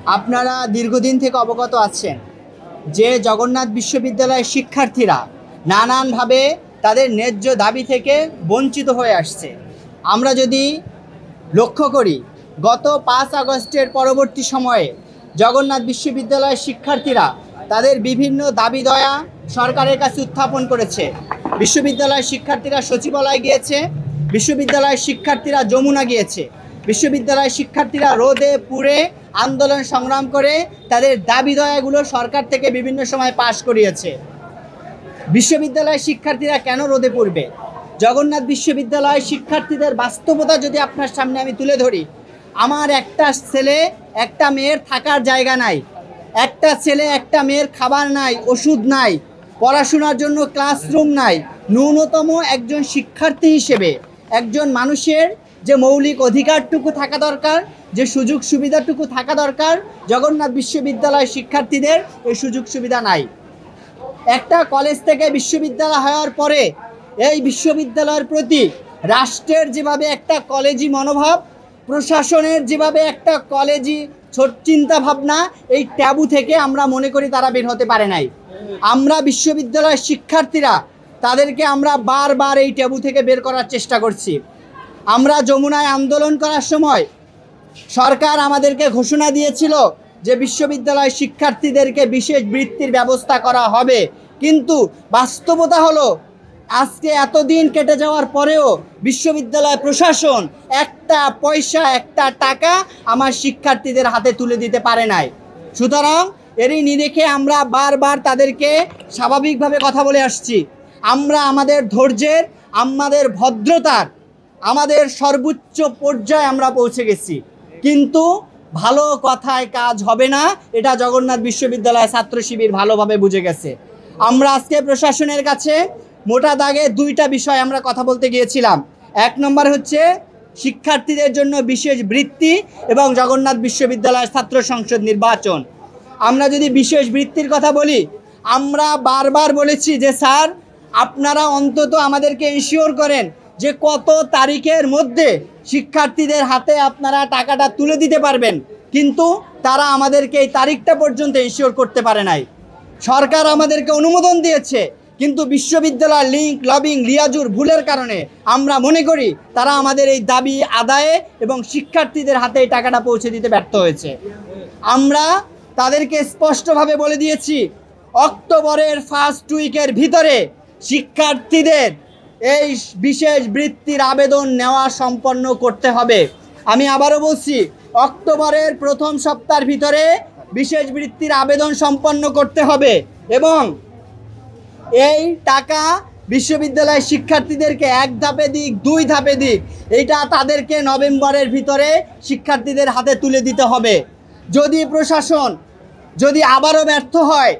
আপনারা দীর্ঘদিন থেকে অবগত আছেন যে জগন্নাথ বিশ্ববিদ্যালয়ের শিক্ষার্থীরা নানানভাবে তাদের ন্যায্য দাবি থেকে বঞ্চিত হয়ে আসছে। আমরা যদি লক্ষ্য করি, গত 5 আগস্টের পরবর্তী সময়ে জগন্নাথ বিশ্ববিদ্যালয়ের শিক্ষার্থীরা তাদের বিভিন্ন দাবি দয়া সরকারের কাছে উত্থাপন করেছে। বিশ্ববিদ্যালয়ের শিক্ষার্থীরা সচিবালয় গিয়েছে, বিশ্ববিদ্যালয়ের শিক্ষার্থীরা যমুনা গিয়েছে, বিশ্ববিদ্যালয়ের শিক্ষার্থীরা রোদে পুড়ে আন্দোলন সংগ্রাম করে তাদের দাবি দয়াগুলো সরকার থেকে বিভিন্ন সময় পাশ করিয়েছে। বিশ্ববিদ্যালয়ের শিক্ষার্থীরা কেন রোদে পড়বে? জগন্নাথ বিশ্ববিদ্যালয়ের শিক্ষার্থীদের বাস্তবতা যদি আপনার সামনে আমি তুলে ধরি, আমার একটা ছেলে একটা মেয়ের থাকার জায়গা নাই, একটা ছেলে একটা মেয়ের খাবার নাই, ওষুধ নাই, পড়াশোনার জন্য ক্লাসরুম নাই। ন্যূনতম একজন শিক্ষার্থী হিসেবে একজন মানুষের যে মৌলিক অধিকারটুকু থাকা দরকার, যে সুযোগ সুবিধাটুকু থাকা দরকার, জগন্নাথ বিশ্ববিদ্যালয়ের শিক্ষার্থীদের এই সুযোগ সুবিধা নাই। একটা কলেজ থেকে বিশ্ববিদ্যালয় হওয়ার পরে এই বিশ্ববিদ্যালয়ের প্রতি রাষ্ট্রের যেভাবে একটা কলেজি মনোভাব, প্রশাসনের যেভাবে একটা কলেজি চিন্তা ভাবনা, এই ট্যাবু থেকে আমরা মনে করি তারা বের হতে পারে নাই। আমরা বিশ্ববিদ্যালয়ের শিক্ষার্থীরা তাদেরকে আমরা বারবার এই ট্যাবু থেকে বের করার চেষ্টা করছি। আমরা যমুনায় আন্দোলন করার সময় সরকার আমাদেরকে ঘোষণা দিয়েছিল যে বিশ্ববিদ্যালয়ের শিক্ষার্থীদেরকে বিশেষ বৃত্তির ব্যবস্থা করা হবে, কিন্তু বাস্তবতা হলো আজকে এতদিন কেটে যাওয়ার পরেও বিশ্ববিদ্যালয় প্রশাসন একটা পয়সা একটা টাকা আমার শিক্ষার্থীদের হাতে তুলে দিতে পারে নাই। সুতরাং এরই নিরিখে আমরা বারবার তাদেরকে স্বাভাবিকভাবে কথা বলে আসছি। আমরা আমাদের ধৈর্যের, আমাদের ভদ্রতার, আমাদের সর্বোচ্চ পর্যায়ে আমরা পৌঁছে গেছি, কিন্তু ভালো কথায় কাজ হবে না, এটা জগন্নাথ বিশ্ববিদ্যালয় ছাত্র শিবির ভালোভাবে বুঝে গেছে। আমরা আজকে প্রশাসনের কাছে মোটা দাগে 2টা বিষয় আমরা কথা বলতে গিয়েছিলাম। 1 নম্বর হচ্ছে শিক্ষার্থীদের জন্য বিশেষ বৃত্তি এবং জগন্নাথ বিশ্ববিদ্যালয়ের ছাত্র সংসদ নির্বাচন। আমরা যদি বিশেষ বৃত্তির কথা বলি, আমরা বারবার বলেছি যে স্যার, আপনারা অন্তত আমাদেরকে এনশিওর করেন যে কত তারিখের মধ্যে শিক্ষার্থীদের হাতে আপনারা টাকাটা তুলে দিতে পারবেন, কিন্তু তারা আমাদেরকে এই তারিখটা পর্যন্ত এনশিওর করতে পারে নাই। সরকার আমাদেরকে অনুমোদন দিয়েছে, কিন্তু বিশ্ববিদ্যালয় লিঙ্ক লবিং লিয়াজুর ভুলের কারণে আমরা মনে করি তারা আমাদের এই দাবি আদায়ে এবং শিক্ষার্থীদের হাতে এই টাকাটা পৌঁছে দিতে ব্যর্থ হয়েছে। আমরা তাদেরকে স্পষ্টভাবে বলে দিয়েছি, অক্টোবরের ফার্স্ট উইকের ভিতরে শিক্ষার্থীদের এই বিশেষ বৃত্তির আবেদন নেওয়া সম্পন্ন করতে হবে। আমি আবারও বলছি, অক্টোবরের প্রথম সপ্তাহের ভিতরে বিশেষ বৃত্তির আবেদন সম্পন্ন করতে হবে এবং এই টাকা বিশ্ববিদ্যালয়ের শিক্ষার্থীদেরকে 1 ধাপে দিক 2 ধাপে দিক, এইটা তাদেরকে নভেম্বরের ভিতরে শিক্ষার্থীদের হাতে তুলে দিতে হবে। যদি প্রশাসন যদি আবারও ব্যর্থ হয়,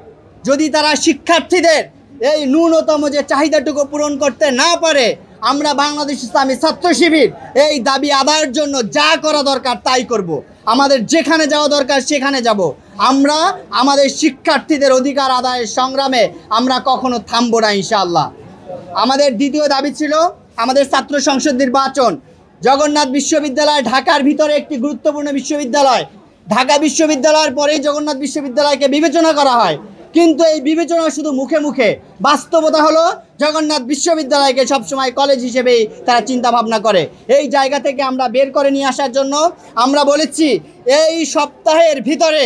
যদি তারা শিক্ষার্থীদের এই ন্যূনতম যে চাহিদাটুকু পূরণ করতে না পারে, আমরা বাংলাদেশ ইসলামী ছাত্র শিবির এই দাবি আদায়ের জন্য যা করা দরকার তাই করব। আমাদের যেখানে যাওয়া দরকার সেখানে যাব। আমরা আমাদের শিক্ষার্থীদের অধিকার আদায়ের সংগ্রামে আমরা কখনো থামবো না ইনশাআল্লাহ। আমাদের দ্বিতীয় দাবি ছিল আমাদের ছাত্র সংসদ নির্বাচন। জগন্নাথ বিশ্ববিদ্যালয় ঢাকার ভিতরে একটি গুরুত্বপূর্ণ বিশ্ববিদ্যালয়। ঢাকা বিশ্ববিদ্যালয়ের পরেই জগন্নাথ বিশ্ববিদ্যালয়কে বিবেচনা করা হয়, কিন্তু এই বিবেচনা শুধু মুখে মুখে। বাস্তবতা হলো জগন্নাথ বিশ্ববিদ্যালয়কে সবসময় কলেজ হিসেবেই তারা চিন্তা ভাবনা করে। এই জায়গা থেকে আমরা বের করে নিয়ে আসার জন্য আমরা বলেছি এই সপ্তাহের ভিতরে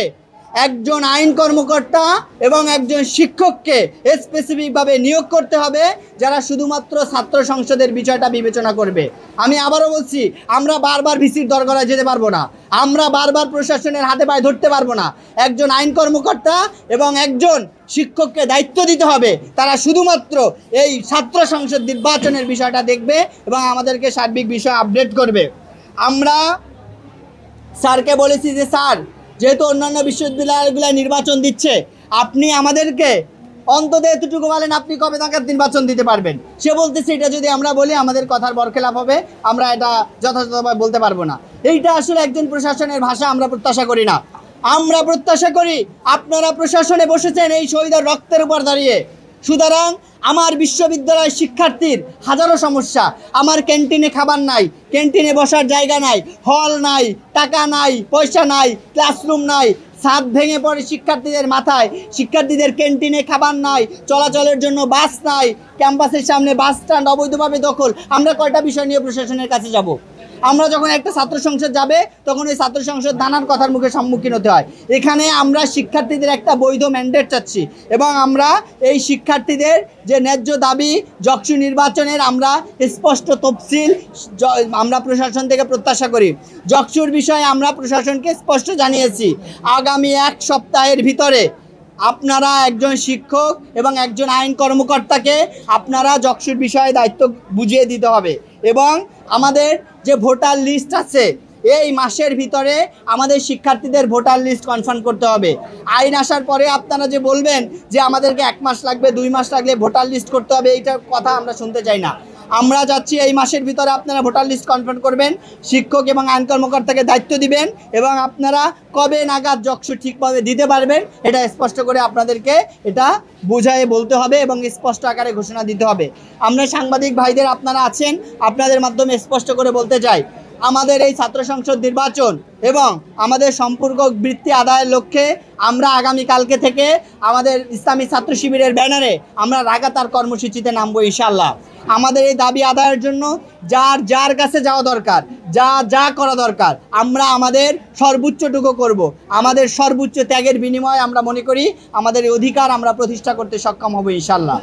একজন আইন কর্মকর্তা এবং একজন শিক্ষককে স্পেসিফিকভাবে নিয়োগ করতে হবে, যারা শুধুমাত্র ছাত্র সংসদের বিষয়টা বিবেচনা করবে। আমি আবারও বলছি, আমরা বারবার ভিসির দরগড়ায় যেতে পারবো না, আমরা বারবার প্রশাসনের হাতে পায়ে ধরতে পারবো না। একজন আইন কর্মকর্তা এবং একজন শিক্ষককে দায়িত্ব দিতে হবে, তারা শুধুমাত্র এই ছাত্র সংসদ নির্বাচনের বিষয়টা দেখবে এবং আমাদেরকে সার্বিক বিষয় আপডেট করবে। আমরা স্যারকে বলেছি যে স্যার, যেহেতু অন্যান্য বিশ্ববিদ্যালয়গুলো নির্বাচন দিচ্ছে, আপনি আমাদেরকে অন্তত এতটুকু বলেন আপনি কবে নাগাদ নির্বাচন দিতে পারবেন। সে বলতেছে এটা যদি আমরা বলি আমাদের কথার বরখেলাপ হবে, আমরা এটা যথাযথভাবে বলতে পারবো না। এইটা আসলে একজন প্রশাসনের ভাষা আমরা প্রত্যাশা করি না। আমরা প্রত্যাশা করি আপনারা প্রশাসনে বসেছেন এই শহীদের রক্তের উপর দাঁড়িয়ে। সুতরাং আমার বিশ্ববিদ্যালয়ের শিক্ষার্থীর হাজারো সমস্যা। আমার ক্যান্টিনে খাবার নাই, ক্যান্টিনে বসার জায়গা নাই, হল নাই, টাকা নাই, পয়সা নাই, ক্লাসরুম নাই, ছাদ ভেঙে পড়ে শিক্ষার্থীদের মাথায়, শিক্ষার্থীদের ক্যান্টিনে খাবার নাই, চলাচলের জন্য বাস নাই, ক্যাম্পাসের সামনে বাস স্ট্যান্ড অবৈধভাবে দখল। আমরা কয়টা বিষয় নিয়ে প্রশাসনের কাছে যাব? আমরা যখন একটা ছাত্র সংসদ যাবে তখন ওই ছাত্র সংসদ নানান কথার মুখে সম্মুখীন হতে হয়। এখানে আমরা শিক্ষার্থীদের একটা বৈধ ম্যান্ডেট চাচ্ছি এবং আমরা এই শিক্ষার্থীদের যে ন্যায্য দাবি যকসু নির্বাচনের আমরা স্পষ্ট তফসিল আমরা প্রশাসন থেকে প্রত্যাশা করি। যকসুর বিষয়ে আমরা প্রশাসনকে স্পষ্ট জানিয়েছি আগামী 1 সপ্তাহের ভিতরে আপনারা একজন শিক্ষক এবং একজন আইন কর্মকর্তাকে আপনারা যকসুর বিষয়ে দায়িত্ব বুঝিয়ে দিতে হবে এবং আমাদের যে ভোটার লিস্ট আছে এই মাসের ভিতরে আমাদের শিক্ষার্থীদের ভোটার লিস্ট কনফার্ম করতে হবে। আইন আসার পরে আপনারা যে বলবেন যে আমাদেরকে 1 মাস লাগবে 2 মাস লাগলে ভোটার লিস্ট করতে হবে, এইটার কথা আমরা শুনতে চাই না। আমরা যাচ্ছি এই মাসের ভিতরে আপনারা ভোটার লিস্ট কনফার্ম করবেন, শিক্ষক এবং আইন কর্মকর্তাকে দায়িত্ব দিবেন এবং আপনারা কবে নাগাদ যকসু ঠিকভাবে দিতে পারবেন এটা স্পষ্ট করে আপনাদেরকে এটা বুঝায়ে বলতে হবে এবং স্পষ্ট আকারে ঘোষণা দিতে হবে। আমরা সাংবাদিক ভাইদের আপনারা আছেন, আপনাদের মাধ্যমে স্পষ্ট করে বলতে চাই আমাদের এই ছাত্র সংসদ নির্বাচন এবং আমাদের সম্পূর্ণ বৃত্তি আদায়ের লক্ষ্যে আমরা আগামীকালকে থেকে আমাদের ইসলামী ছাত্র শিবিরের ব্যানারে আমরা লাগাতার কর্মসূচিতে নামবো ইনশাআল্লাহ। আমাদের এই দাবি আদায়ের জন্য যার কাছে যাওয়া দরকার, যা করা দরকার আমরা আমাদের সর্বোচ্চটুকু করব। আমাদের সর্বোচ্চ ত্যাগের বিনিময়ে আমরা মনে করি আমাদের এই অধিকার আমরা প্রতিষ্ঠা করতে সক্ষম হব ইনশাআল্লাহ।